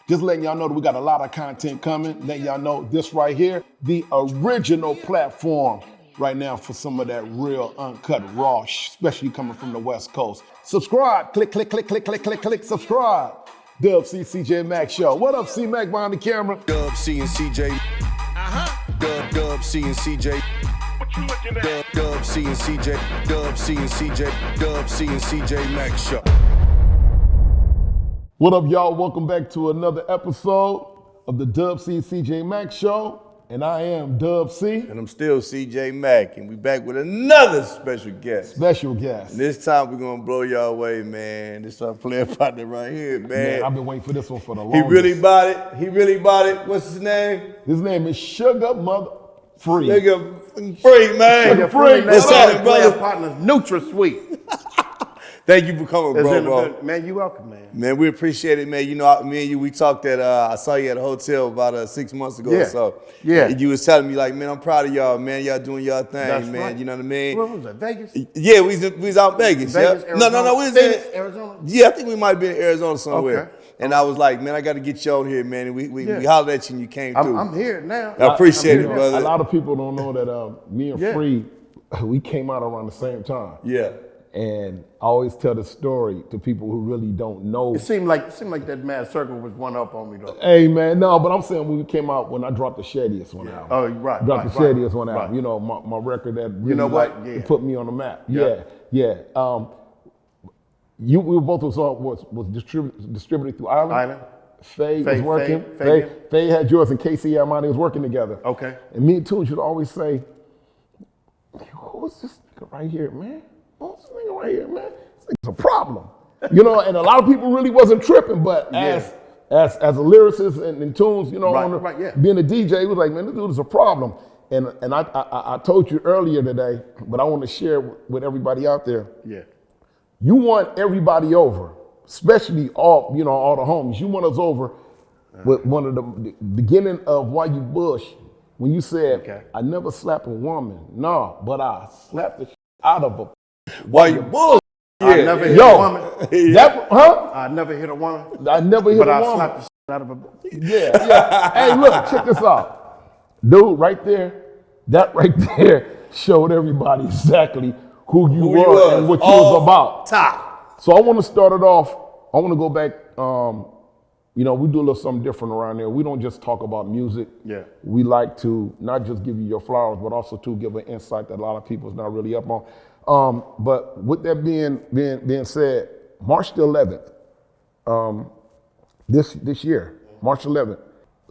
Just letting y'all know that we got a lot of content coming. Letting y'all know this right here, the original platform right now for some of that real uncut raw, especially coming from the West Coast. Subscribe, click, subscribe. Dub C, CJ Mac Show. What up, C Mac behind the camera? Dub C and CJ. Dub C and CJ. What you looking at? Dub C and CJ. Dub C and CJ. Dub C and CJ Mac Show. What up, y'all? Welcome back to another episode of the Dub C CJ Mac Show. And I am Dub C. And I'm still CJ Mac, and we back with another special guest. And this time we're gonna blow y'all away, man. This is our player partner right here, man. I've been waiting for this one for the He longest. really bought it. What's his name? His name is Suga Mother Free. Nigga free, man. Suga Free. What's happening, Player brother? partners, NutraSweet. Thank you for coming, bro. Man, you welcome, man. Man, we appreciate it, man. You know, me and you, we talked at, I saw you at a hotel about 6 months ago or so. Yeah. And you was telling me, like, man, I'm proud of y'all, man. Y'all doing y'all thing, That's man. right. You know what I mean? Where was that, Vegas? Yeah, we was out in Vegas. Vegas, Yeah. No, Arizona? we was in Arizona? Yeah, I think we might have been in Arizona somewhere. Okay. And I was like, man, I got to get you on here, man. And we hollered at you and you came through. I'm here now. I appreciate it, here. brother. A lot of people don't know that me and Free, we came out around the same time. Yeah. And I always tell the story to people who really don't know. It seemed like that Mad Circle was one up on me though. Hey man, no, but I'm saying when we came out, when I dropped the Shadiest one out. Oh, right. Dropped the Shadiest one out. Right. You know, my record that really You know what? Yeah. put me on the map. Yeah. Yeah. We were both was distributed through Island. Faye was working. Faye had yours and Casey and mine was working together. Okay. And me and Toons would always say, who's this nigga right here, man? Who's this nigga right here, man? This nigga's a problem. You know, and a lot of people really wasn't tripping, but as a lyricist and Toons, you know, being a DJ, he was like, man, this dude is a problem. And I told you earlier today, but I want to share with everybody out there. Yeah. You want everybody over, especially all the homies. You want us over with one of the beginning of Why You Bush, when you said, I never slapped a woman. No, but I slapped the shit out of her. Why you bull? I never hit a woman. I never hit a woman. I never hit but a I woman. slapped the shit out of her. Yeah. Hey, look, check this out. Dude, that right there showed everybody exactly who you were and what you was about. Top. So I want to start it off. I want to go back. We do a little something different around there. We don't just talk about music. Yeah. We like to not just give you your flowers, but also to give an insight that a lot of people is not really up on. But with that being said, March the 11th, this year, March 11th,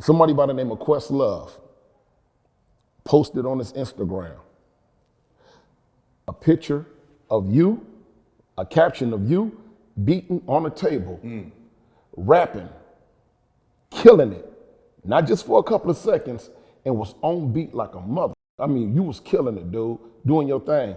somebody by the name of Questlove posted on his Instagram a picture of you, a caption of you beating on a table, rapping, killing it, not just for a couple of seconds, and was on beat like a mother. I mean, you was killing it, dude, doing your thing.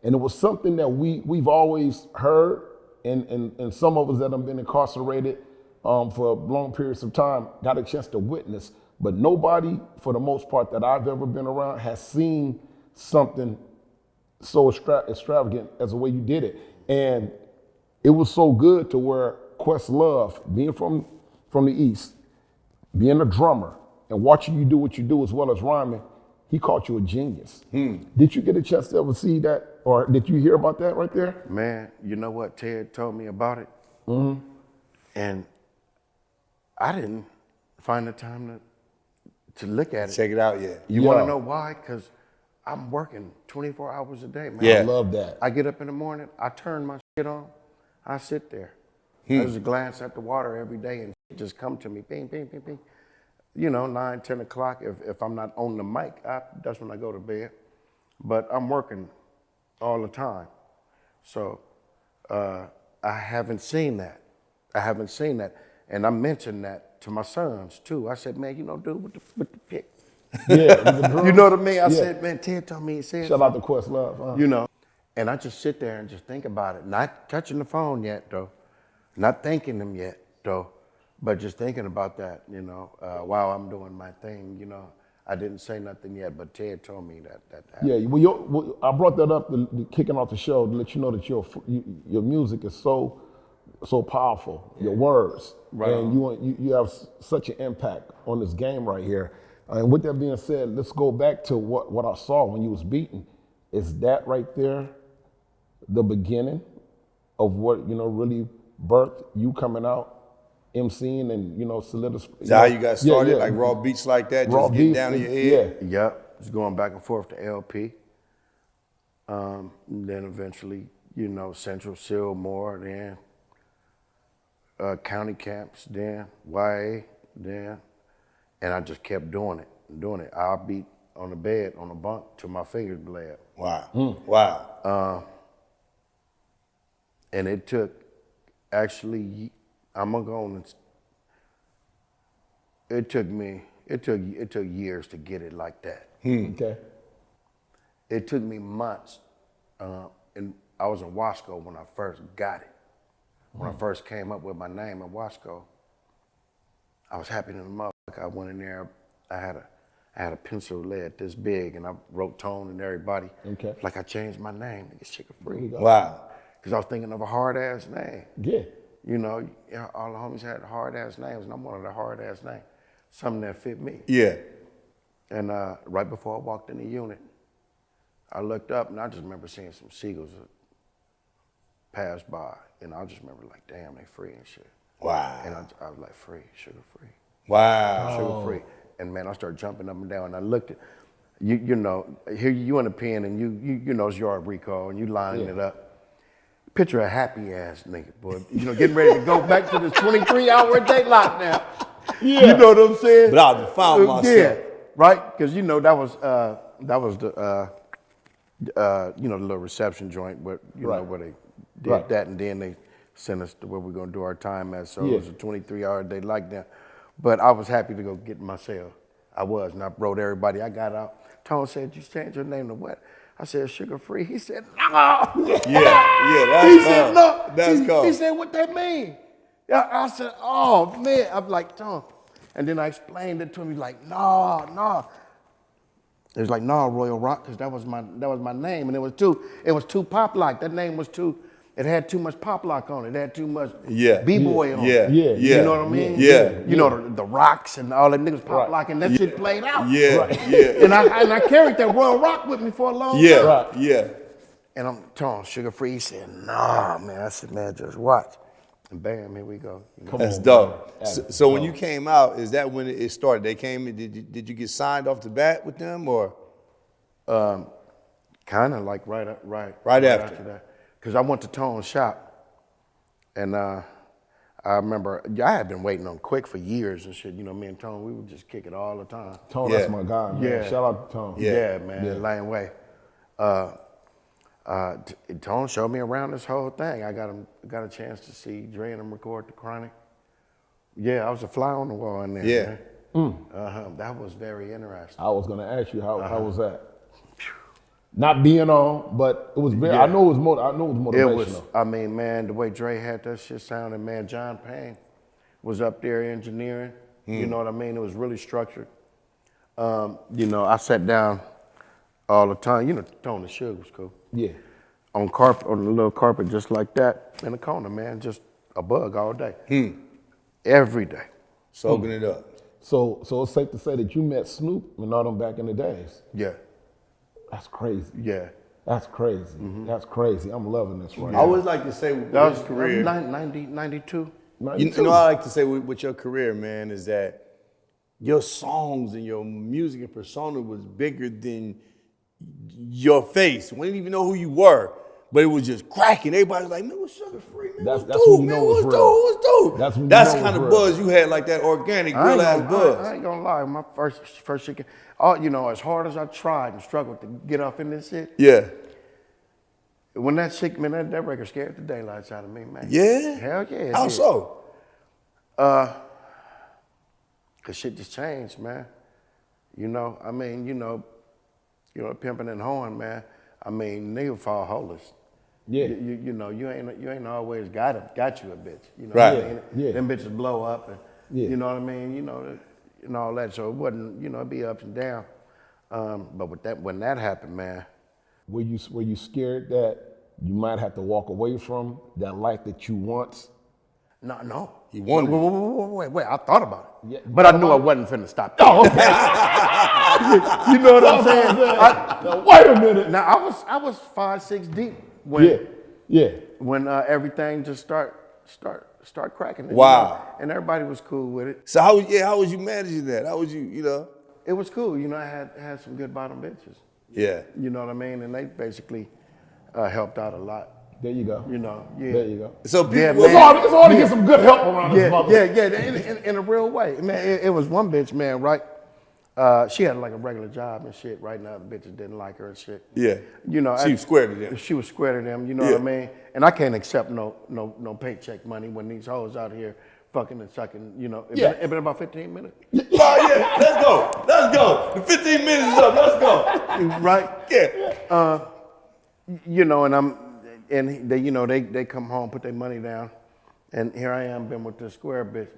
And it was something that we've always heard, and some of us that have been incarcerated for long periods of time got a chance to witness, but nobody, for the most part, that I've ever been around has seen something so extravagant as the way you did it. And it was so good to where Questlove, being from the East, being a drummer, and watching you do what you do as well as rhyming, he called you a genius. Did you get a chance to ever see that, or did you hear about that right there? Man, you know what? Ted told me about it. Mm-hmm. And I didn't find the time to look at it. Check it out, yeah. You want to know why? Because I'm working 24 hours a day, man. I love that. I get up in the morning, I turn my shit on, I sit there. I just glance at the water every day and it just come to me, bing, bing, bing, bing. 9, 10 o'clock, if I'm not on the mic, that's when I go to bed. But I'm working all the time. So I haven't seen that. And I mentioned that to my sons too. I said, man, dude, with the pick. Yeah, You know what I mean? I said, man, Ted told me he said shout out to Questlove. And I just sit there and just think about it. Not touching the phone yet, though. Not thanking them yet, though. But just thinking about that, while I'm doing my thing, I didn't say nothing yet, but Ted told me that happened. Yeah, well, I brought that up, kicking off the show, to let you know that your music is so so powerful. Your words, Right and you have such an impact on this game right here. And with that being said, let's go back to what I saw when you was beating. Is that right there the beginning of what really birthed you coming out, MCing and solidifying? Is that how you got started? Like raw beats like that, Raw just getting beats, down in your head? Yeah. Yep, it's going back and forth to LP. Then eventually, Central Sillmore, then county camps, then YA, then, and I just kept doing it. I'll beat on the bed, on the bunk, till my fingers bled. Wow. Wow. And it took, actually, I'm gonna go on. It took years to get it like that. Okay. It took me months, and I was in Wasco when I first got it. When I first came up with my name in Wasco, I was happy to the mother. I went in there, I had a pencil lead this big, and I wrote Tone and everybody. Okay. Like I changed my name, nigga, Sugar Free. Wow. Because I was thinking of a hard-ass name. Yeah. All the homies had hard-ass names, and I wanted a hard-ass name. Something that fit me. Yeah. And right before I walked in the unit, I looked up, and I just remember seeing some seagulls pass by. And I just remember like, damn, they free and shit. Wow. And I was like, free, sugar free. Wow. Sugar free. And man, I started jumping up and down, and I looked at, here you in a pen, and you know it's yard recall, and you lining it up. Picture a happy ass nigga, boy. Getting ready to go back to this 23-hour day lockdown. Yeah. You know what I'm saying? But I found myself. Yeah, right? Because that was the the little reception joint where where they did that, and then they sent us to where we're gonna do our time at. So it was a 23-hour day lockdown. But I was happy to go get myself. I was, and I wrote everybody. I got out. Tone said, "You changed your name to what?" I said, "Sugar Free." He said, "No." Yeah, that's He said, "No." That's cool. He said, "What that mean?" Yeah, I said, "Oh man." I'm like, "Tone," and then I explained it to him. He's like, "No." It was like, "No, Royal Rock," because that was my name, and it was too pop lock. That name was too. It had too much pop lock on it. It had too much b-boy on it. Yeah. You know what I mean? Yeah. You know the rocks and all that niggas pop lock, and that shit played out. Yeah. Yeah. And I carried that Royal Rock with me for a long time. Yeah. And I'm telling Sugar Free. He said, "Nah, man." I said, "Man, just watch." And bam, here we go. That's dope. So when you came out, is that when it started? They came in, did you get signed off the bat with them, or? Kind of like right after that. Because I went to Tone's shop, and I remember I had been waiting on Quik for years and shit. Me and Tone, we would just kick it all the time. Tone, that's my guy, man. Yeah. Shout out to Tone. Yeah, man, Lane Way. Tone showed me around this whole thing. I got a chance to see Dre and him record the Chronic. Yeah, I was a fly on the wall in there. Yeah. Man. That was very interesting. I was gonna ask you how was that? Not being on, but it was very. I know it was motivational. It was. I mean, man, the way Dre had that shit sounding, man. John Payne was up there engineering. You know what I mean? It was really structured. I sat down all the time. Tone the Sugar was cool. Yeah. On the little carpet, just like that, in the corner, man, just a bug all day. Every day. Soaking it up. So it's safe to say that you met Snoop and all them back in the days. Yeah. That's crazy. Yeah. That's crazy. That's crazy. I'm loving this right now. I always like to say with That was his career. 92. You know, I like to say with your career, man, is that your songs and your music and persona was bigger than your face. We didn't even know who you were, but it was just cracking. Everybody was like, "Man, what's Sugar Free? Man, That's what's when dope, you man? know it's What's real. dope? What's dope?" That's when you That's know the kind it's of real. buzz you had, like that organic, real ass buzz. I ain't gonna lie. My first shit, as hard as I tried and struggled to get off in this shit, Yeah. when that shit, man, that record scared the daylights out of me, man. Yeah? Hell yeah. it How did. so? Cause shit just changed, man. Pimping and hoeing, man. I mean, nigga fall holeless. Yeah. You ain't always got you a bitch. You know Right. what I mean? Yeah. Them bitches blow up, and Yeah. you know what I mean. And all that. So it wasn't, it'd be ups and downs. But when that happened, man. Were you scared that you might have to walk away from that life that you once No. You wanted Wait. I thought about it. Yeah, But I knew I wasn't finna stop. Oh, okay. You know what I'm saying? Now, wait a minute. Now I was 5-6 deep when Yeah. when everything just start cracking. Wow. And everybody was cool with it. So how was you managing that? How was you, It was cool. I had some good bottom bitches. Yeah. You know what I mean? And they basically helped out a lot. There you go. Yeah. There you go. So people Yeah, was man. It's hard to get some good help around this mother. Yeah. In a real way, man. It was one bitch, man. Right? She had like a regular job and shit. Right now, the bitches didn't like her and shit. Yeah. She was square to them. She was square to them. You know what I mean? And I can't accept no paycheck money when these hoes out here fucking and sucking. It been about 15 minutes. Oh yeah, let's go. The 15 minutes is up. Let's go. Right? Yeah. And they come home, put their money down, and here I am, been with this square bitch,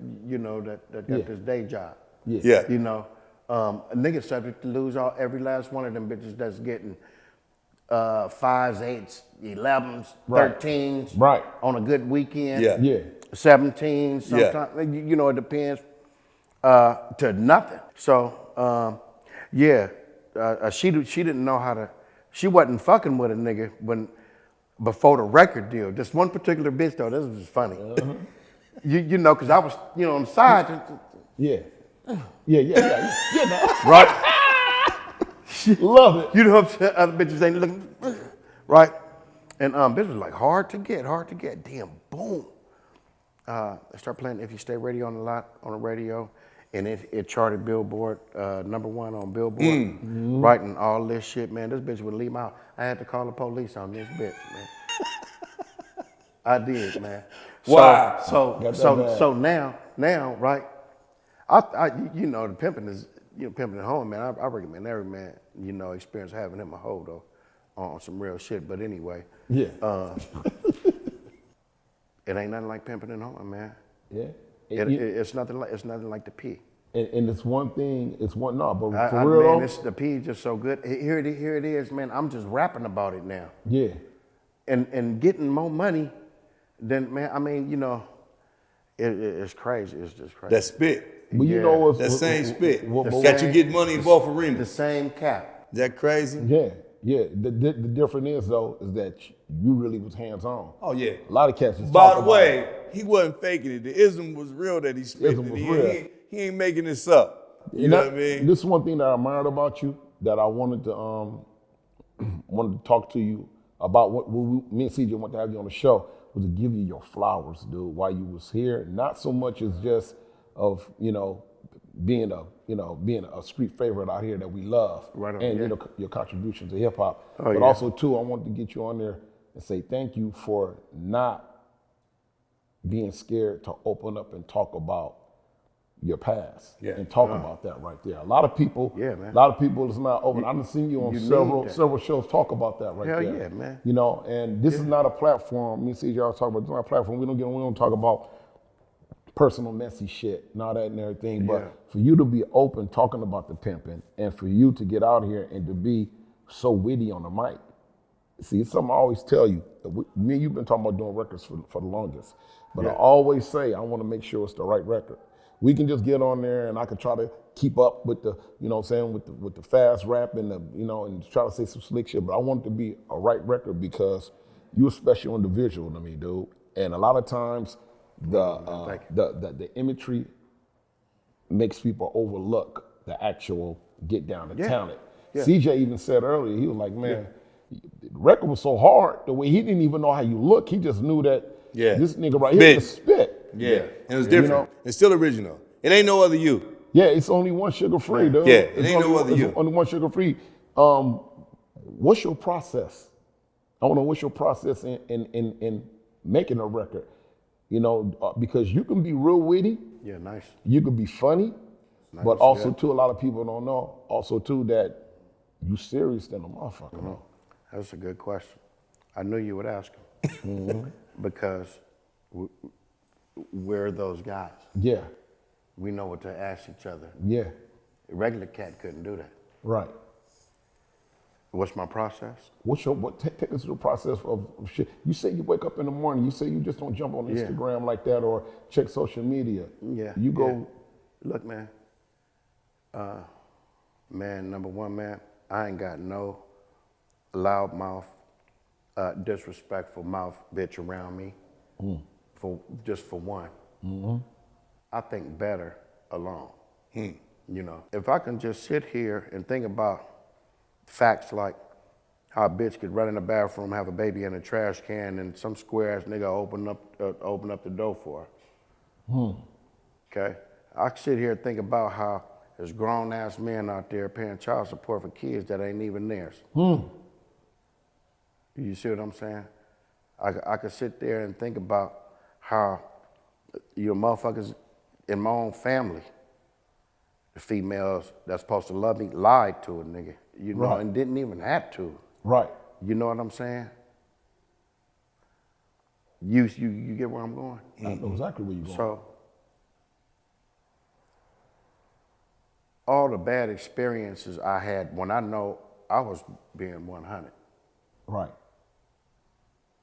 that got this day job. Yeah. A nigga subject to lose every last one of them bitches that's getting 5s, 8s, 11s, Right. 13s, Right. on a good weekend. Yeah. Yeah. 17s, sometimes, it depends, to nothing. So, she didn't know how to, she wasn't fucking with a nigga before the record deal. This one particular bitch though, this was funny. Cause I was, on the side. Yeah. Yeah. Right? Love it. You know what I'm saying? Other bitches ain't looking, right? And bitch was like, hard to get. Damn, boom. I start playing If You Stay Radio on the radio, and it charted Billboard, #1 on Billboard, writing all this shit, man. This bitch would leave my house. I had to call the police on this bitch, man. I did, man. Wow. So now, right? The pimping is, pimping at home, man. I recommend every man, experience having him a hoe though, on some real shit. But anyway, Yeah. it ain't nothing like pimping at home, man. Yeah. It's nothing like the P. And it's one thing, but for Man, real, the P is just so good. Here it is, man. I'm just rapping about it now. yeah. And getting more money than, man, I mean, it's crazy. It's just crazy. That spit. But That same spit. Got you getting money in both The arenas. same cap. Is that crazy? Yeah. The difference is though is that you really was hands on. Oh yeah. A lot of cats just By talk the about way, it. he wasn't faking it. The ism was real that he spit. Ism was He- real. He ain't making this up. You know what I mean? This is one thing that I admired about you that I wanted to talk to you about. Me and CJ wanted to have you on the show was to give you your flowers, dude, while you was here. Not so much as just of being a street favorite out here that we love, Right on, and yeah. your contribution to hip hop. Oh, but yeah. also too, I wanted to get you on there and say thank you for not being scared to open up and talk about your past and talk about that right there. A lot of people, Yeah, man. A lot of people is not open. I've seen you on you need that. several shows talk about that right Hell there. yeah, man. And this is not a platform. Me and CJ always talk about this is not a platform. We don't talk about personal messy shit and all that and everything. But Yeah. for you to be open talking about the pimping and for you to get out here and to be so witty on the mic. See, it's something I always tell you. Me and you've been talking about doing records for the longest. But I always say I want to make sure it's the right record. We can just get on there and I can try to keep up with the, with the fast rap and and try to say some slick shit. But I want it to be a right record because you're a special individual to me, dude. And a lot of times the imagery makes people overlook the actual get down, the talent. Yeah. CJ even said earlier, he was like, man, the record was so hard, the way he didn't even know how you look. He just knew that this nigga right here was spit. Yeah. And it was different. It's still original. It ain't no other you. Yeah, it's only one sugar free, dude. Yeah, it ain't no other you. It's only one sugar free. What's your process? I want to know what's your process in making a record. Because you can be real witty. Yeah, nice. You can be funny, but also too, a lot of people don't know. Also too, that you serious than a motherfucker. No? That's a good question. I knew you would ask him because we're those guys. Yeah, We know what to ask each other. yeah, A regular cat couldn't do that. right. What's my process? Take us through the process of shit. You say you wake up in the morning. You say you just don't jump on Yeah. Instagram like that or check social media. Yeah. You go. yeah. Look, man. Man, number one, man, I ain't got no loudmouth, disrespectful mouth bitch around me. For one. I think better alone. You know, if I can just sit here and think about facts like how a bitch could run in the bathroom, have a baby in a trash can, and some square ass nigga open up the door for her. Okay, I can sit here and think about how there's grown ass men out there paying child support for kids that ain't even theirs. You see what I'm saying? I could sit there and think about how your motherfuckers in my own family, the females that's supposed to love me, lied to a nigga, you know, Right. and didn't even have to. Right. You know what I'm saying? You get where I'm going? I know exactly where you're going. So, all the bad experiences I had when I know I was being 100, Right.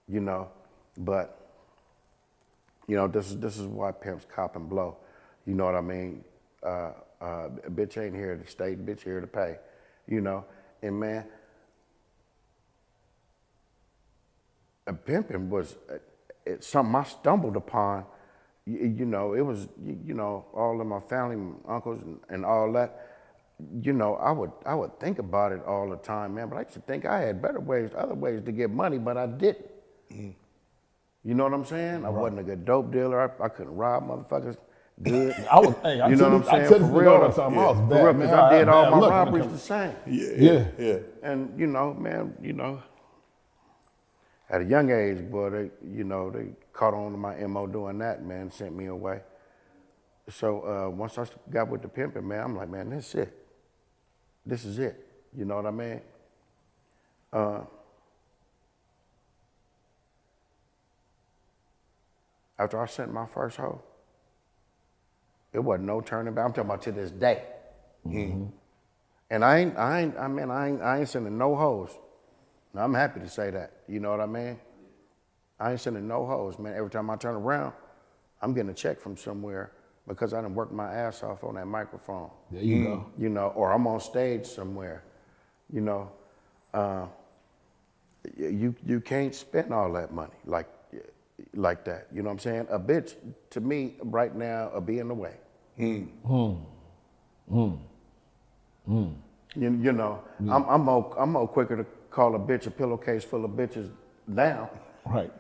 you know, but, you know, this is why pimps cop and blow. You know what I mean? A bitch ain't here to stay, bitch here to pay, you know? And man, a pimping was it's something I stumbled upon. You know, it was, you know, all of my family, my uncles and all that. You know, I would think about it all the time, man. But I used to think I had other ways to get money, but I didn't. You know what I'm saying? I wasn't a good dope dealer. I couldn't rob motherfuckers good. I was. Hey, I You know tell what I'm saying? I tell For this real, nigga all the though. time. I was For bad, real, man. because I did all bad my luck when it robberies comes- the same. Yeah. And you know, man, you know, at a young age, boy, they caught on to my MO doing that, man, sent me away. So once I got with the pimping, man, I'm like, man, this is it. This is it. You know what I mean? After I sent my first hoe, it wasn't no turning back. I'm talking about to this day. And I ain't sending no hoes. Now, I'm happy to say that. You know what I mean? I ain't sending no hoes, man. Every time I turn around, I'm getting a check from somewhere because I done worked my ass off on that microphone. There you go. You know, or I'm on stage somewhere. You know, you can't spend all that money like that. You know what I'm saying? A bitch, to me, right now, will be in the way. You know, I'm more quicker to call a bitch a pillowcase full of bitches now. Right.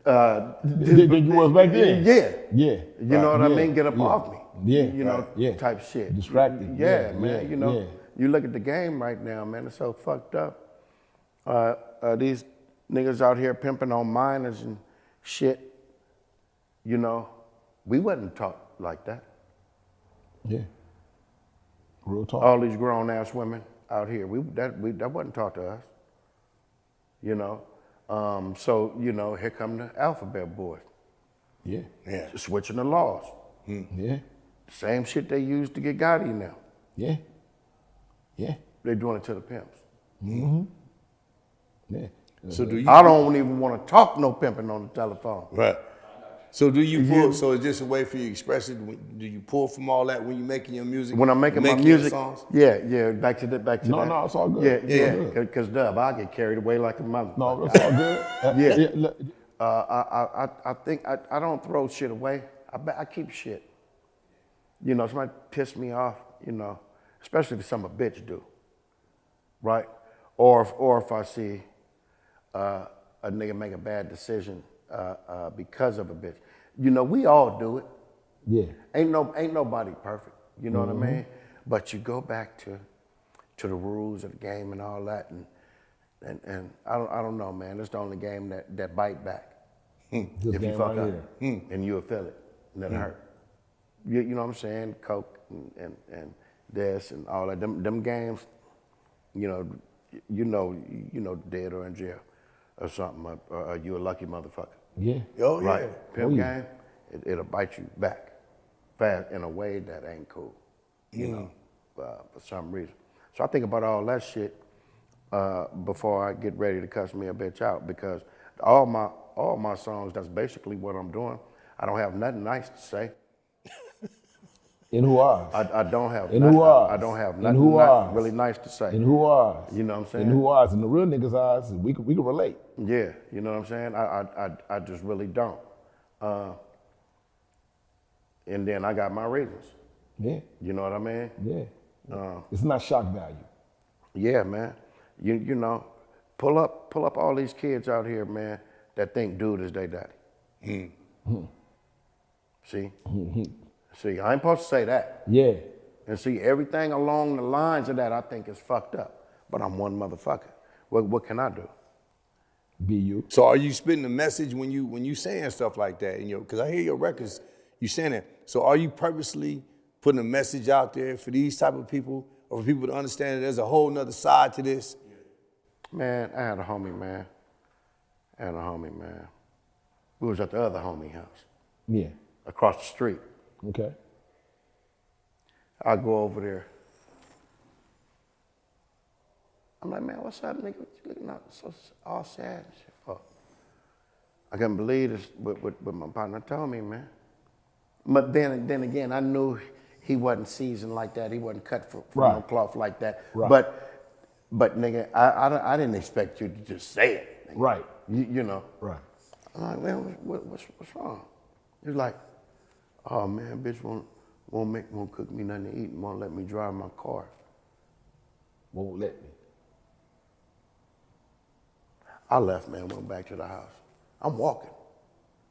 Than you was back then. Yeah. Yeah. You know what I Yeah. mean? Get up Yeah. off me. Yeah. You know, Yeah. type shit. Distracted. Yeah, Yeah. man. Yeah. You know, Yeah. you look at the game right now, man, it's so fucked up. These niggas out here pimping on minors and shit. You know, we wasn't taught like that. Yeah. Real talk. All these grown ass women out here, that wasn't taught to us. You know, so you know, here come the alphabet boys. Yeah. Yeah. Switching the laws. Yeah. Same shit they used to get Gotti now. Yeah. Yeah. They doing it to the pimps. Yeah. So do you? I don't even want to talk no pimping on the telephone. Right. So do you pull? So it's just a way for you to express it. Do you pull from all that when you're making your music? When I'm making my your music, songs? yeah, back to that. No, it's all good. Yeah, It's all yeah, good. because Dub, I get carried away like a mother. No, it's all good. Yeah. Look, I think I don't throw shit away. I keep shit. You know, somebody piss me off, you know, especially if some a bitch do, right? Or if I see a nigga make a bad decision because of a bitch. You know, we all do it. yeah. Ain't nobody perfect. You know what I mean? But you go back to the rules of the game and all that, and I don't know, man. It's the only game that bite back. This If you game fuck right up, here. and you'll feel it, and it'll hurt. You know what I'm saying? Coke and this and all that. Them games, you know, dead or in jail or something. Or you a lucky motherfucker. Yeah. Oh yeah. Right. Pimp Oh, yeah. game, it'll bite you back fast in a way that ain't cool, you know, for some reason. So I think about all that shit. before I get ready to cuss me a bitch out, because all my songs, that's basically what I'm doing. I don't have nothing nice to say. In who eyes? I don't have In who eyes? I don't have In nothing who eyes? really nice to say. In who eyes? You know what I'm saying? In who eyes? In the real niggas' eyes, we can relate. Yeah, you know what I'm saying? I just really don't. And then I got my reasons. Yeah, You know what I mean? yeah. It's not shock value. Yeah, man. You know, pull up all these kids out here, man, that think dude is their daddy. See? See, I ain't supposed to say that. Yeah. And see, everything along the lines of that I think is fucked up. But I'm one motherfucker. What can I do? Be you. So are you spitting a message when you saying stuff like that? And because I hear your records, you saying it. So are you purposely putting a message out there for these type of people, or for people to understand that there's a whole nother side to this? Man, I had a homie, man. We was at the other homie house, Yeah. across the street. Okay. I go over there. I'm like, man, what's up, nigga? What you looking so all sad and shit for? I couldn't believe this, what my partner told me, man. But then again, I knew he wasn't seasoned like that. He wasn't cut from no cloth like that. Right. But nigga, I didn't expect you to just say it. Nigga. Right. You know. Right. I'm like, man, what's wrong? He was like, oh man, bitch won't cook me nothing to eat and won't let me drive my car. Won't let me. I left, man, went back to the house. I'm walking.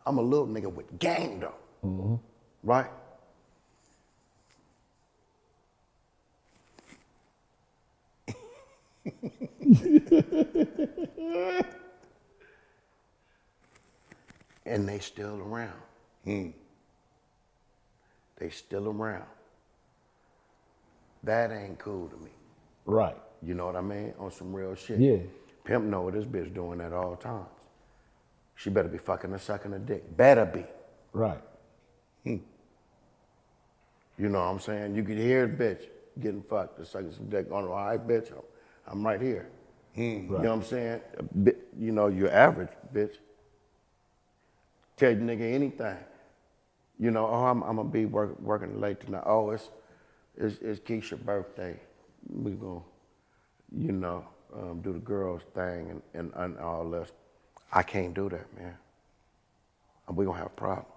I'm a little nigga with gang though. Mm-hmm. Right? And they still around. They still around. That ain't cool to me. Right. You know what I mean? On some real shit. Yeah. Pimp know what this bitch doing at all times. She better be fucking and sucking a dick. Better be. Right. You know what I'm saying? You could hear the bitch getting fucked, sucking some dick on her. All right, bitch, I'm right here. You know what I'm saying? You know, you're average, bitch. Tell you nigga anything. You know, oh, I'm gonna be working late tonight. Oh, it's Keisha's birthday. We gonna, you know, do the girls thing and all this. I can't do that, man. We gonna have problems.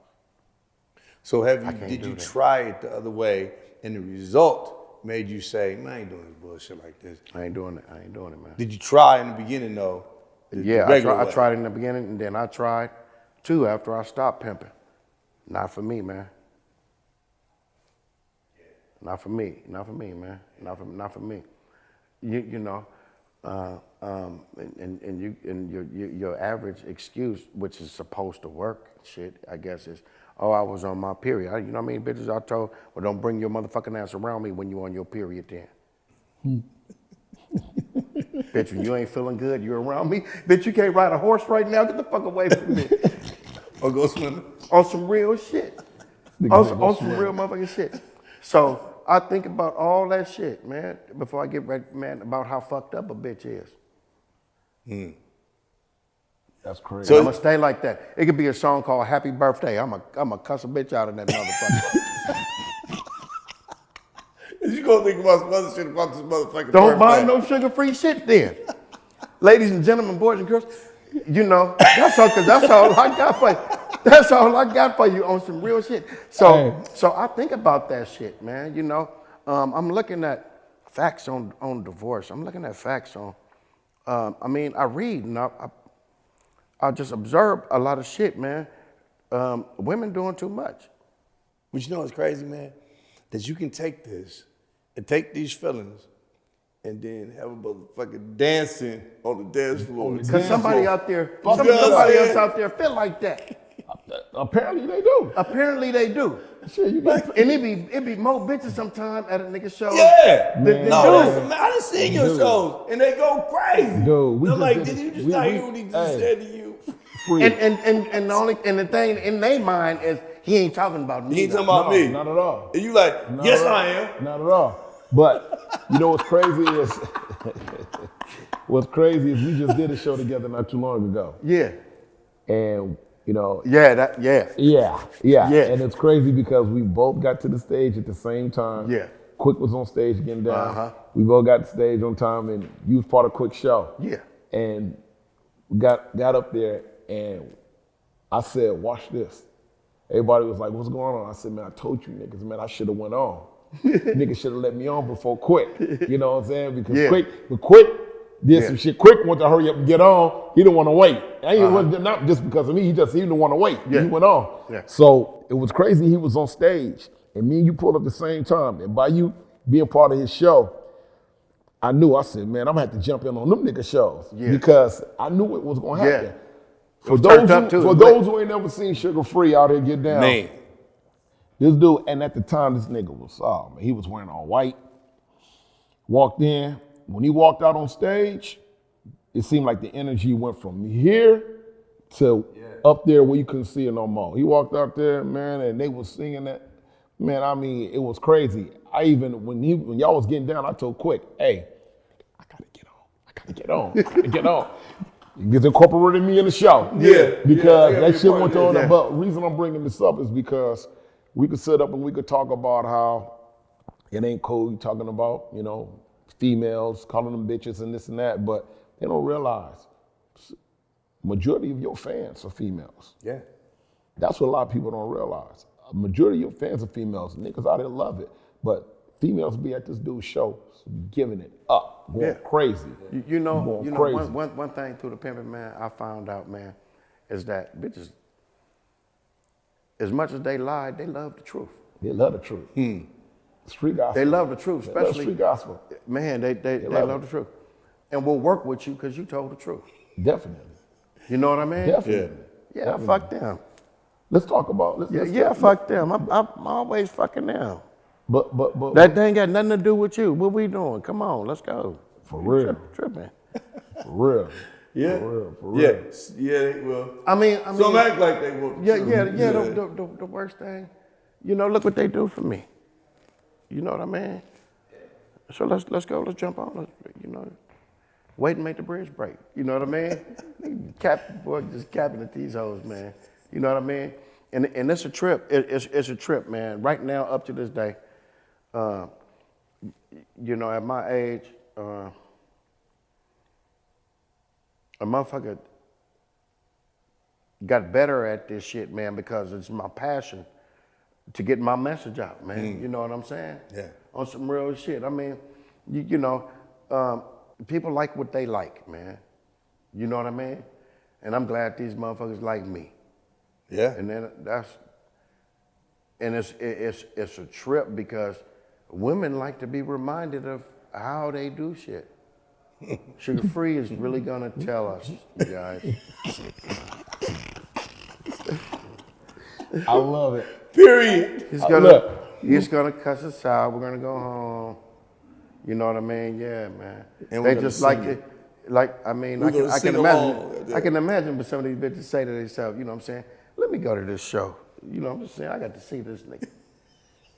So did you try it the other way, and the result made you say, man, I ain't doing this bullshit like this? I ain't doing it, man. Did you try in the beginning though? Yeah, I tried in the beginning, and then I tried too after I stopped pimping. Not for me, man. Not for me, man. Not for me. You know, and your average excuse, which is supposed to work, shit, I guess is, oh, I was on my period. You know how many bitches I told, well, don't bring your motherfucking ass around me when you on your period then. Bitch, when you ain't feeling good, you're around me. Bitch, you can't ride a horse right now. Get the fuck away from me. Or go swimming. On some real shit. On some real motherfucking shit. So I think about all that shit, man, before I get ready, man, about how fucked up a bitch is. That's crazy. So I'm gonna stay like that. It could be a song called Happy Birthday. I'm a cuss a bitch out of that motherfucker. You gonna think about some other shit about this motherfucker. Don't buy no sugar-free shit then. Ladies and gentlemen, boys and girls, you know, that's all I got for you. That's all I got for you on some real shit. So I think about that shit, man. You know, I'm looking at facts on divorce. I'm looking at facts on, I mean, I read and I just observe a lot of shit, man. Women doing too much. But you know what's crazy, man? That you can take this and take these feelings and then have a motherfucking dancing on the dance floor. Because somebody out there, Fuck somebody us, else out there feel like that. Apparently they do. Apparently they do. Shit, you got And it be more bitches sometime at a nigga show. Yeah. than No, dudes. listen, I done seen your shows and they go crazy. Dude, I'm like, did you just not hear what he just said to you? free. And the thing in their mind is he ain't talking about me. He ain't talking about me. Not at all. And you like, yes, I am. Not at all. But you know what's crazy is What's crazy is we just did a show together not too long ago. Yeah. And, you know. Yeah. Yeah. And it's crazy because we both got to the stage at the same time. Yeah. Quik was on stage getting down. We both got to stage on time, and you was part of Quik's show. Yeah. And we got up there, and I said, watch this. Everybody was like, what's going on? I said, man, I told you niggas, man, I should have went on. Niggas should have let me on before Quik. You know what I'm saying? Because Quik did some shit. Quik wanted to hurry up and get on. He didn't want to wait. And it wasn't not just because of me. He didn't want to wait. He went on. Yeah. So it was crazy. He was on stage, and me and you pulled up at the same time. And by you being part of his show, I said, man, I'm gonna have to jump in on them nigga shows because I knew it was gonna happen. Yeah. For those who ain't never seen Sugar Free out here get down, Man. This dude, and at the time this nigga was, he was wearing all white. Walked in. When he walked out on stage, it seemed like the energy went from here to up there where you couldn't see it no more. He walked out there, man, and they was singing that. Man, I mean, it was crazy. When y'all was getting down, I told Quik, hey, I gotta get on. He gets incorporated me in the show. Yeah. Because that shit went on. But the reason I'm bringing this up is because we could sit up and we could talk about how it ain't cool talking about, you know, females, calling them bitches and this and that, but they don't realize majority of your fans are females. Yeah. That's what a lot of people don't realize. A majority of your fans are females. Niggas out there love it, but females be at this dude's show giving it up, going crazy. You know, crazy. One thing through the pimping, man, I found out, man, is that bitches, as much as they lie, they love the truth. They love the truth. Street gospel. They love the truth, They love especially street gospel. Man, they love the truth, and will work with you because you told the truth. Definitely. You know what I mean? Definitely. Yeah, Definitely. fuck them. Let's talk about. Fuck them. I'm always fucking them. But That ain't got nothing to do with you. What we doing? Come on, let's go. For real. Tripping. For real. Yeah. For real. Yeah, they will. I mean. Some act like they will. The worst thing, you know, look what they do for me. You know what I mean? So let's go. Let's jump on. Wait and make the bridge break. You know what I mean? Just capping at these hoes, man. You know what I mean? And it's a trip. It's a trip, man. Right now, up to this day, you know, at my age, a motherfucker got better at this shit, man, because it's my passion to get my message out, man. You know what I'm saying? Yeah. On some real shit. I mean, people like what they like, man. You know what I mean? And I'm glad these motherfuckers like me. Yeah. And then it's a trip because women like to be reminded of how they do shit. Sugar Free is really gonna tell us, you guys. I love it. Period. He's gonna cuss us out. We're gonna go home. You know what I mean? Yeah, man. And they just like it. Like, I mean, I can imagine. I can imagine, but some of these bitches say to themselves, you know what I'm saying? Let me go to this show. You know what I'm just saying? I got to see this nigga.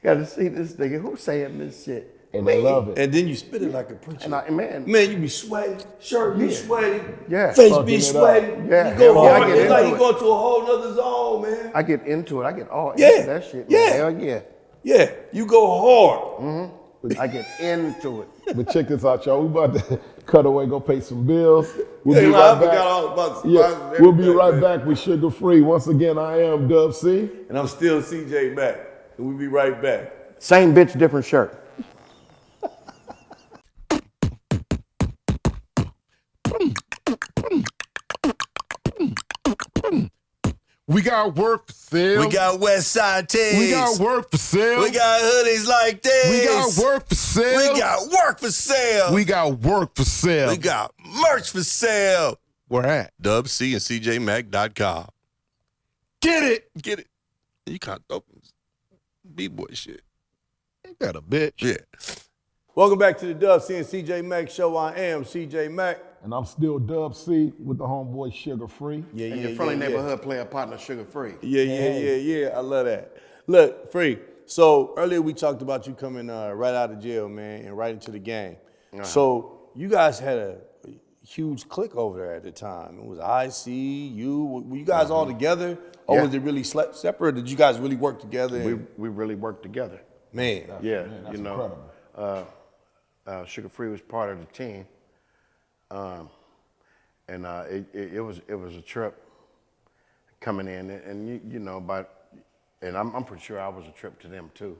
Got to see this nigga. Who's saying this shit? And they love it. And then you spit it like a preacher. And man, you be sweating. Shirt be sweating. Yeah. Face be sweating. Yeah. You go hard. It's like you go to a whole nother zone, man. I get into it. I get all into that shit. Yeah. Man. Hell yeah. Yeah. You go hard. Mm-hmm. I get into it. But check this out, y'all. We about to cut away, go pay some bills. We'll be I right forgot back. all about We'll be right back with Sugar Free. Once again, I am Dub C. And I'm still CJ Mack. And we'll be right back. Same bitch, different shirt. We got work for sale. We got West Side tees. We got work for sale. We got hoodies like this. We got work for sale. We got work for sale. We got work for sale. We got merch for sale. Where at? DubC and CJMac.com. Get it. Get it. You can't open B-boy shit. Ain't that a bitch? Yeah. Welcome back to the DubC and CJ Mac show. I am CJ Mac. And I'm still Dub C with the homeboy Sugar Free. Yeah, And your friendly neighborhood player partner, Sugar Free. Yeah. I love that. Look, Free. So earlier we talked about you coming right out of jail, man, and right into the game. Uh-huh. So you guys had huge clique over there at the time. It was IC, you. Were you guys all together, or Yeah. was it really separate? Did you guys really work together? We really worked together. Man, Yeah, that's you know, incredible. Sugar Free was part of the team, and it was a trip coming in, and you know, and I'm pretty sure I was a trip to them too.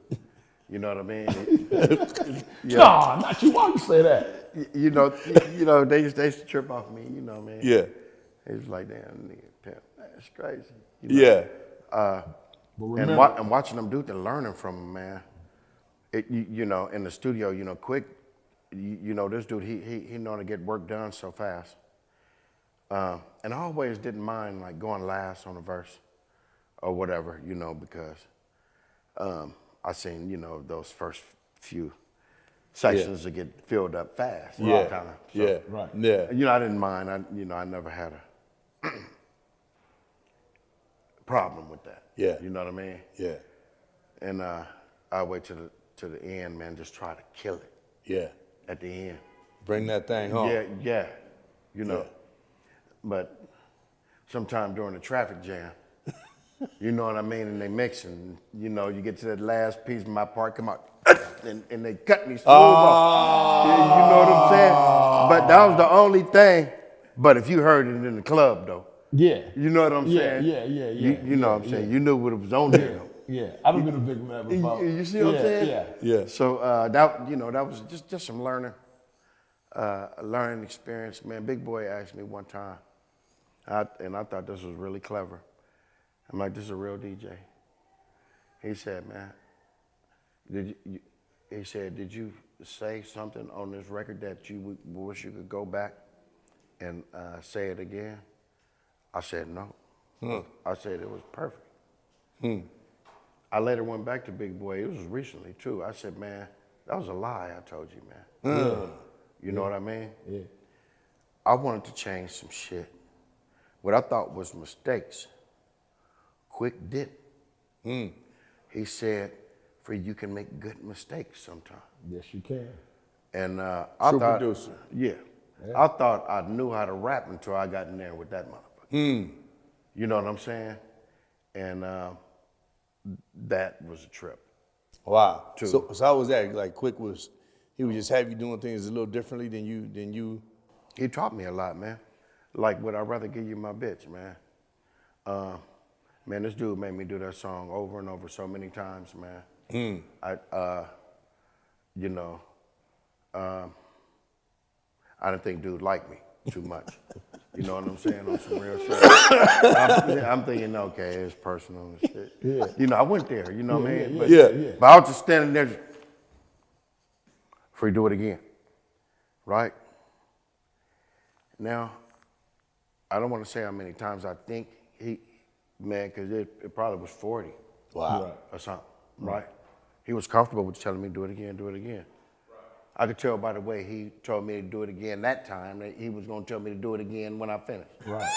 You know what I mean? Nah, not you. Why you say that? You know, they used to trip off me. You know, man. yeah, It was like, damn, nigga, pimp, that's crazy. You know? yeah, But And, remember, and watching them do it and learning from them, man. You know, in the studio, you know, Quik, you know, this dude, he know to get work done so fast. And I always didn't mind like going last on a verse or whatever, you know, because I seen, you know, those first few sections that get filled up fast. all the time. So, yeah, Right. yeah, You know, I didn't mind. I never had a problem with that. Yeah. You know what I mean? yeah, And I wait to the end, man. Just try to kill it yeah. at the end. Bring that thing home. Yeah. You know. Yeah. But sometime during the traffic jam, you know what I mean, and they mixing. You know, you get to that last piece, my part come out, and they cut me smooth off. Yeah, you know what I'm saying? But that was the only thing. But if you heard it in the club, though, yeah. you know what I'm Yeah, saying? yeah. You know what I'm saying? You knew what was on there, though. Yeah, I've been a big man before. You see what I'm saying? Yeah. Yeah. So that was just some learning, a learning experience, man. Big Boy asked me one time, and I thought this was really clever. I'm like, this is a real DJ. He said, man, did you say something on this record that you wish you could go back and say it again? I said no. I said it was perfect. I later went back to Big Boy. It was recently too. I said, man, that was a lie. I told you, man. You know what I mean? Yeah. I wanted to change some shit. What I thought was mistakes, Quik did. He said, "For you can make good mistakes sometimes." Yes, you can. And I True thought, producer. yeah, I thought I knew how to rap until I got in there with that motherfucker. You know what I'm saying? And that was a trip. Wow. True. So how was that? Like, Quik he would just have you doing things a little differently than you. He taught me a lot, man. Like, would I rather give you my bitch, man? Man, this dude made me do that song over and over so many times, man. I didn't think dude liked me too much. You know what I'm saying? On some real shit. I'm thinking, okay, it's personal and shit. Yeah. You know, I went there, you know what I mean? Yeah. But I was just standing there, before you do it again, right? Now, I don't want to say how many times I think because it probably was 40 Wow. Right. or something, right? He was comfortable with telling me, do it again, do it again. I could tell by the way he told me to do it again that time that he was going to tell me to do it again when I finished. Right.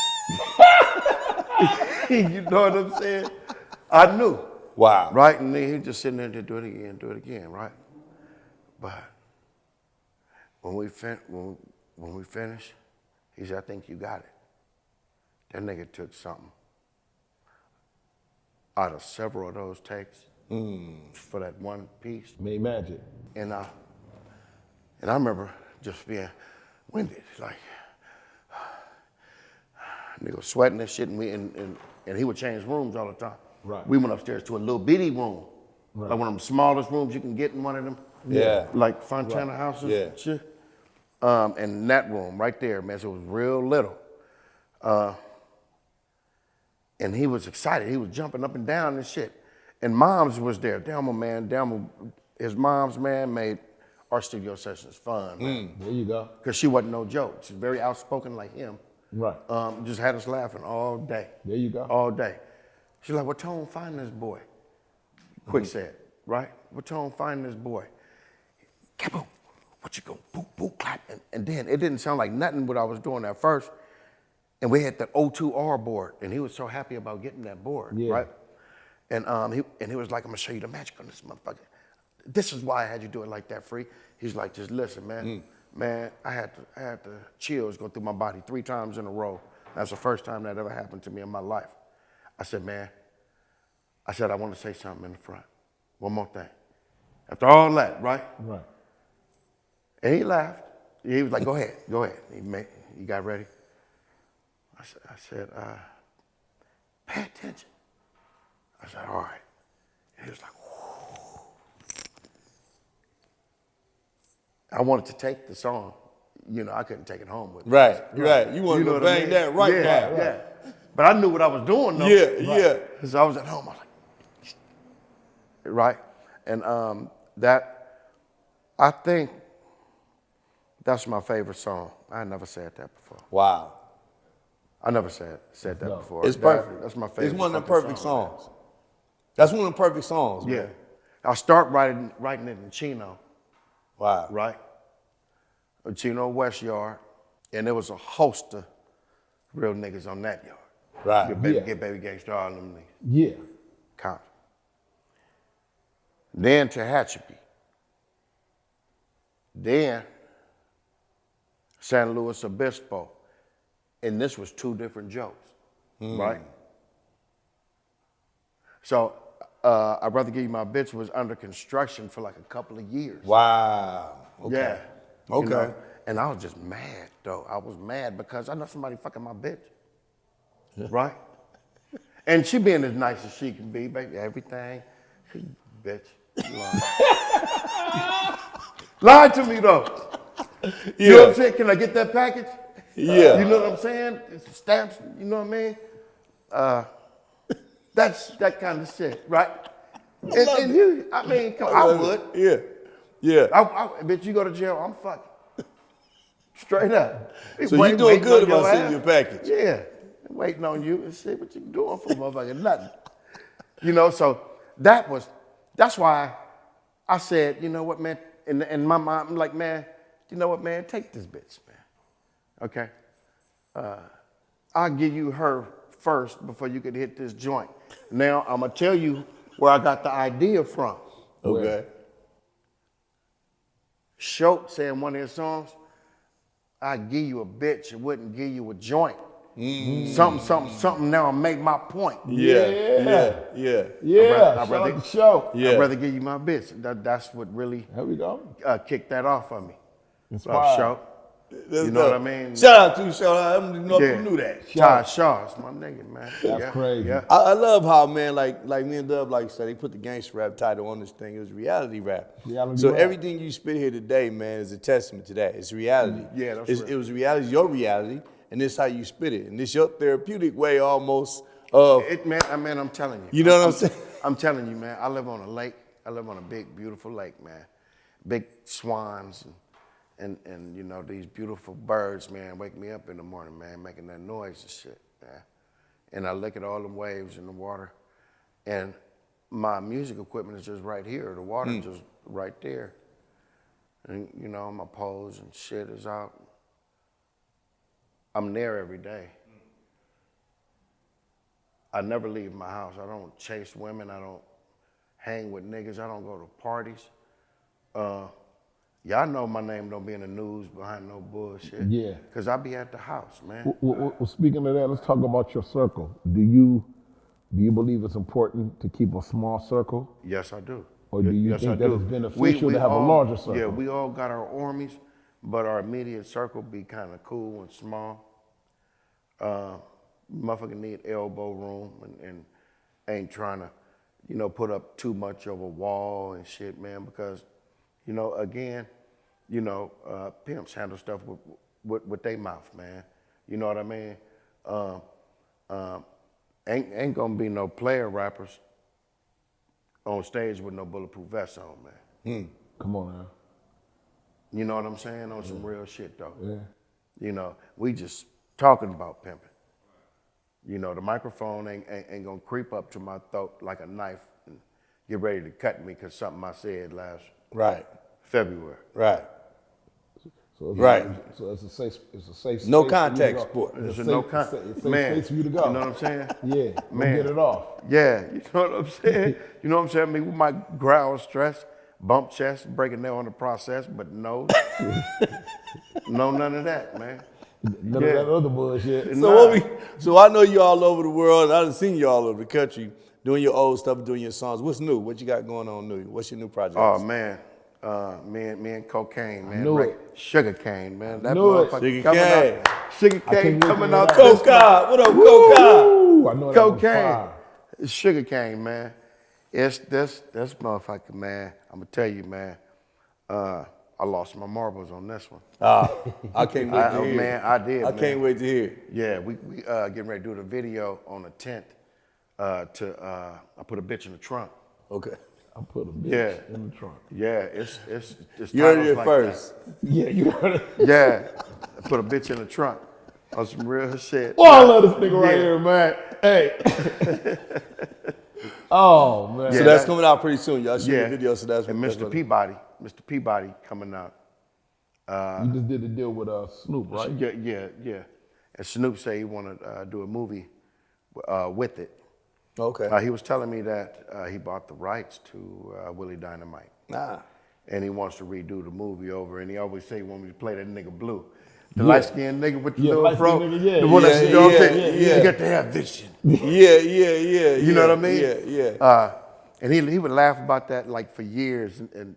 You know what I'm saying? I knew. Wow. Right? And then he just sitting there to do it again, right? But when we finished, he said, I think you got it. That nigga took something out of several of those takes for that one piece. Made magic. And I remember just being winded, like nigga sweating and shit, and he would change rooms all the time. Right. We went upstairs to a little bitty room, Right. like one of them smallest rooms you can get in one of them, Yeah. like Fontana houses. Yeah. And shit. And that room right there, man, so it was real little. And he was excited. He was jumping up and down and shit. And Moms was there. His mom's, man, made our studio sessions fun, man. There you go. Because she wasn't no joke. She's very outspoken like him. Right. Just had us laughing all day. There you go. All day. She's like, what tone find this boy? Quik said, right? What tone find this boy? Kaboom. What you go? Boop, boop, clap. And then it didn't sound like nothing what I was doing at first. And we had the O2R board. And he was so happy about getting that board, Yeah. right? And he was like, I'm gonna show you the magic on this motherfucker. This is why I had you do it like that, Free. He's like, just listen, man. Man, I had the chills go through my body 3 times in a row. That's the first time that ever happened to me in my life. I said, man, I want to say something in the front. One more thing. After all that, right? Right. And he laughed. He was like, go ahead. You got ready? I said, pay attention. I said, all right. And he was like, whoo. I wanted to take the song. You know, I couldn't take it home with me. Right. You wanted to bang that right now. Yeah. But I knew what I was doing, though. Yeah. So I was at home. I was like, right? And I think that's my favorite song. I never said that before. Wow. I never said that before. It's perfect. That's my favorite. It's one of the fucking perfect song, songs. That's one of the perfect songs, man. man. I start writing it in Chino, Wow. right? Chino West Yard, and there was a host of real niggas on that yard. Right. Get baby gangster, all them niggas. Yeah. Count. Then Tehachapi. Then San Luis Obispo. And this was 2 different jokes, right? So I'd Rather Give You My Bitch was under construction for like a couple of years. Wow. Okay. Yeah. Okay. You know? And I was just mad, though. I was mad because I know somebody fucking my bitch. Right? And she being as nice as she can be, baby, everything. Bitch. Lie to me, though. You know what I'm saying? Can I get that package? Yeah. You know what I'm saying? It's stamps, you know what I mean? That's that kind of shit, right? And you, I mean, I would. Yeah. Bitch, you go to jail, I'm fucking. Straight up. So you doing good about sending your package? Yeah. Waiting on you and see what you doing for motherfucking nothing. You know, so that's why I said, you know what, man, in my mind, I'm like, man, you know what, man, take this bitch, man. Okay? I'll give you her first before you could hit this joint. Now, I'm going to tell you where I got the idea from. Okay. Schultz said in one of his songs, I'd give you a bitch and wouldn't give you a joint. Something, now I make my point. Yeah. I'd rather Show. Yeah. I'd rather give you my bitch. That's what really There we go. kicked that off for me. Inspired. Show. That's You know dope. what I mean? Shout out to you, shout out. I don't know if you knew that. Ty Shaw's my nigga, man. That's crazy. Yeah. I love how, man, like me and Dub, like said, they put the gangster rap title on this thing. It was reality rap. Reality so rap. everything you spit here today, man, is a testament to that. It's reality. Yeah, that's real. It was reality, your reality, and this how you spit it. And this your therapeutic way almost of, Man, I'm telling you. you know what I'm saying? I'm telling you, man. I live on a lake. I live on a big, beautiful lake, man. Big swans and you know, these beautiful birds, man, wake me up in the morning, man, making that noise and shit, man. And I look at all the waves in the water, and my music equipment is just right here. The water just right there. And, you know, my poles and shit is out. I'm there every day. I never leave my house. I don't chase women. I don't hang with niggas. I don't go to parties. Y'all know my name don't be in the news behind no bullshit. Yeah. Because I be at the house, man. Well, speaking of that, let's talk about your circle. Do you believe it's important to keep a small circle? Yes, I do. Or do you Yes, think I that do. it's beneficial to have a larger circle? Yeah, we all got our armies, but our immediate circle be kind of cool and small. Motherfucker need elbow room and ain't trying to, you know, put up too much of a wall and shit, man, because, you know, again, you know, pimps handle stuff with their mouth, man. You know what I mean? Ain't gonna be no player rappers on stage with no bulletproof vests on, man. Come on now. You know what I'm saying? On some real shit, though. Yeah. You know, we just talking about pimping. You know, the microphone ain't gonna creep up to my throat like a knife and get ready to cut me because something I said last February. Right. So it's Right. So it's a safe space. No for you to contact go. sport. It's a no safe contact. space for you to go. You know what I'm saying? Yeah. Man. Get it off. Yeah, you know what I'm saying? You know what I'm saying? I mean, we might growl stress, bump chest, break a nail on the process, but no, no, none of that, man. None of that other bullshit. So I know you all over the world. I done seen you all over the country doing your old stuff, doing your songs. What's new? What you got going on new? What's your new project? Oh man, me and cocaine, man. Knew it. Sugar cane, man. That Knew it. motherfucker Sugar coming cane. out. Sugar cane coming out. Coca, what up, Coca? Ooh, I know that was Cocaine. fire. It's sugar cane, man. It's this motherfucker, man. I'm gonna tell you, man. I lost my marbles on this one. I can't wait to hear. Man, I did. I man. can't wait to hear. Yeah, we getting ready to do the video on the 10th. I put a bitch in the trunk. Okay. I put a bitch in the trunk. Yeah, it's You heard it titles like that. first. Yeah, you heard it. Yeah, I put a bitch in the trunk on some real shit. Oh, I love this nigga right here, man. Hey. Oh, man. So that's coming out pretty soon. Y'all shoot Yeah. the video, so that's And that's Mr. Peabody coming out. You just did the deal with Snoop, right? Yeah. And Snoop said he want to do a movie with it. Okay. He was telling me that he bought the rights to Willie Dynamite. And he wants to redo the movie over, and he always say he want me to play that nigga Blue. The light-skinned nigga with the little fro. light-skinned nigga, yeah. The one that's, you know what I'm saying? Yeah. You got to have vision. Yeah. You know what I mean? Yeah. And he would laugh about that like for years, and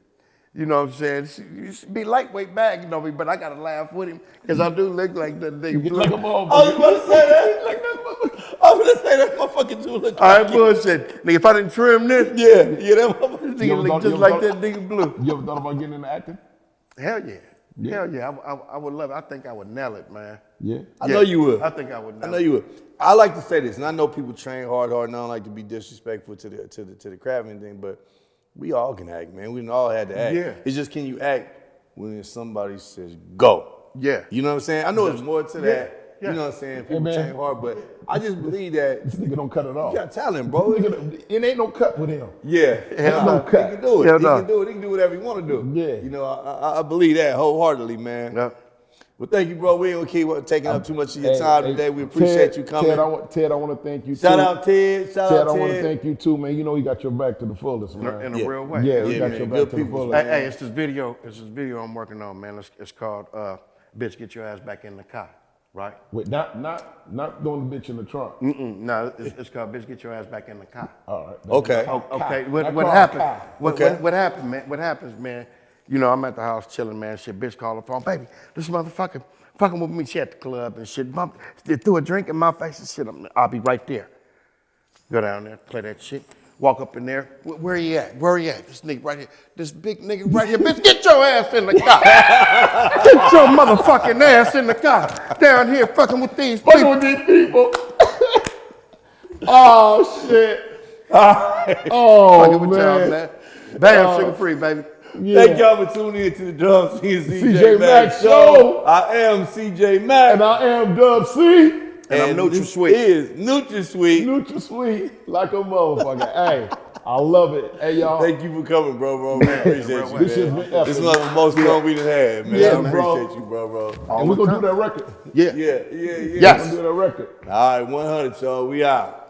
you know what I'm saying? He used to be lightweight bag, you know me, but I gotta laugh with him because I do look like that nigga. You like a motherfucker. I was about to say that. Like that motherfucker. I was gonna say that motherfucker too. Look All like right, bullshit. Nigga, if I didn't trim this, yeah, that motherfucker. nigga look just like that nigga Blue. You ever thought about getting into acting? Hell yeah. Hell yeah. I would love it. I think I would nail it, man. Yeah. I know you would. I think I would nail it. I know you would. I like to say this, and I know people train hard, and I don't like to be disrespectful to the craft and thing, but we all can act, man. We all had to act. Yeah. It's just, can you act when somebody says go? Yeah. You know what I'm saying? I know there's more to that. Yeah. You know what I'm saying? People man. train hard, but I just believe that This nigga don't cut it off. you got talent, bro. It ain't no cut with him. Yeah. Hell no He cut. can do it. Hell He no. can do it. He can do whatever he want to do. Yeah. You know, I believe that wholeheartedly, man. Yeah. Well, thank you, bro. We ain't gonna keep taking up too much of your time today. We appreciate you coming. Ted, I want to thank you too. Shout out Ted. Shout Ted, out I want to Ted. thank you too, man. You know he got your back to the fullest, man. In a real way. Yeah, he Yeah, got man. your Good back to the people. fullest. Hey, it's this video I'm working on, man. It's called Bitch, Get Your Ass Back in the Car, right? Wait, not throwing the bitch in the trunk. No, it's called Bitch, Get Your Ass Back in the Car. All right. Okay. Okay, Not what car, happened? car. What happened, man? What happens, man? You know, I'm at the house chilling, man. Shit, bitch called the phone, baby. This motherfucker fucking with me. She at the club and shit. They threw a drink in my face and shit. I'll be right there. Go down there, play that shit. Walk up in there. Where he at? Where he at? This nigga right here. This big nigga right here. Bitch, get your ass in the car. Get your motherfucking ass in the car. Down here fucking with these people. Fucking with these people. Oh shit. Oh Fucking with y'all, man. man. Bam, sugar free, baby. Yeah. Thank y'all for tuning in to the Dub C and CJ Mack Show. I am CJ Mack. And I am Dub C. And I'm Nutri this Sweet. is NutraSweet. Nutri-Sweet like a motherfucker. Hey, I love it. Hey, y'all. Thank you for coming, bro. We appreciate you, This shit's man. been epic. This is one of the most fun we done had, man. Yeah, I bro. appreciate you, bro. And we're going to do that record. Yeah. Yeah. We're Yes. going to do that record. All right, 100, y'all. We out.